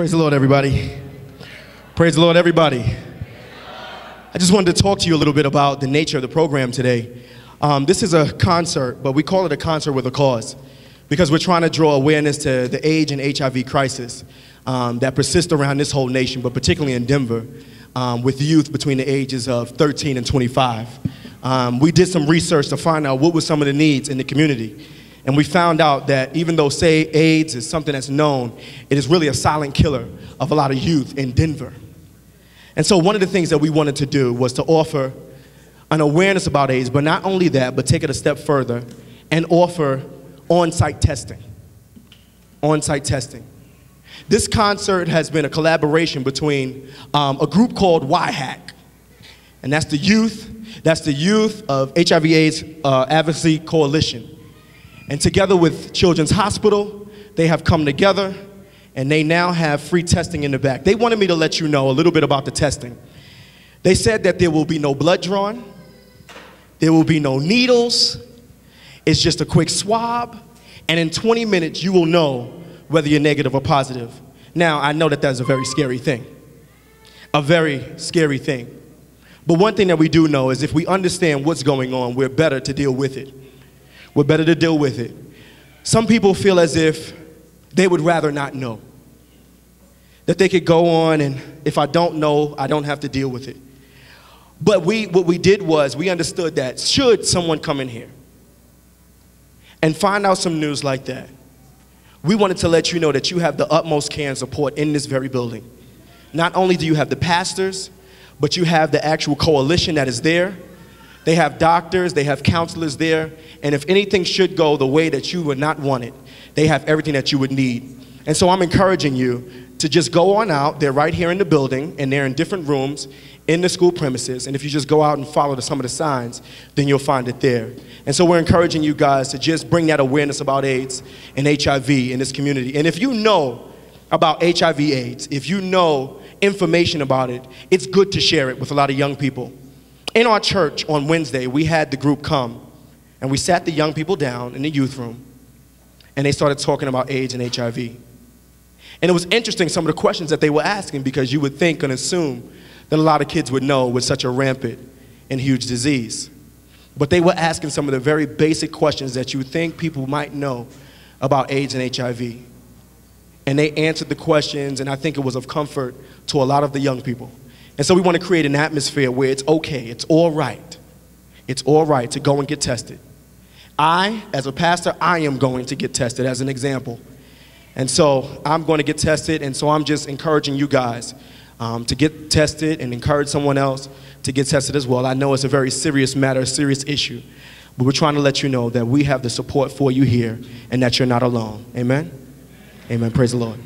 Praise the Lord, everybody. Praise the Lord, everybody. I just wanted to talk to you a little bit about the nature of the program today. This is a concert, but we call it a concert with a cause because we're trying to draw awareness to the AIDS and HIV crisis that persists around this whole nation, but particularly in Denver, with youth between the ages of 13 and 25. We did some research to find out what were some of the needs in the community. And we found out that even though, say, AIDS is something that's known, it is really a silent killer of a lot of youth in Denver. And so one of the things that we wanted to do was to offer an awareness about AIDS, but not only that, but take it a step further and offer on-site testing. On-site testing. This concert has been a collaboration between a group called YHAC, and that's the youth of HIV/AIDS Advocacy Coalition. And together with Children's Hospital, they have come together and they now have free testing in the back. They wanted me to let you know a little bit about the testing. They said that there will be no blood drawn, there will be no needles, it's just a quick swab, and in 20 minutes you will know whether you're negative or positive. Now, I know that that's a very scary thing, a very scary thing. But one thing that we do know is if we understand what's going on, we're better to deal with it. We're better to deal with it. Some people feel as if they would rather not know. That they could go on and if I don't know, I don't have to deal with it. But what we did was we understood that should someone come in here and find out some news like that, we wanted to let you know that you have the utmost care and support in this very building. Not only do you have the pastors, but you have the actual coalition that is there. They have doctors, they have counselors there, and if anything should go the way that you would not want it, they have everything that you would need. And so I'm encouraging you to just go on out. They're right here in the building, and they're in different rooms in the school premises, and if you just go out and follow some of the signs, then you'll find it there. And so we're encouraging you guys to just bring that awareness about AIDS and HIV in this community. And if you know about HIV/AIDS, if you know information about it, it's good to share it with a lot of young people. In our church on Wednesday, we had the group come, and we sat the young people down in the youth room, and they started talking about AIDS and HIV. And it was interesting, some of the questions that they were asking, because you would think and assume that a lot of kids would know with such a rampant and huge disease. But they were asking some of the very basic questions that you would think people might know about AIDS and HIV. And they answered the questions, and I think it was of comfort to a lot of the young people. And so we want to create an atmosphere where it's okay, it's all right to go and get tested. I, as a pastor, I am going to get tested as an example. And so I'm going to get tested, and so I'm just encouraging you guys to get tested and encourage someone else to get tested as well. I know it's a very serious matter, a serious issue, but we're trying to let you know that we have the support for you here and that you're not alone. Amen? Amen. Praise the Lord.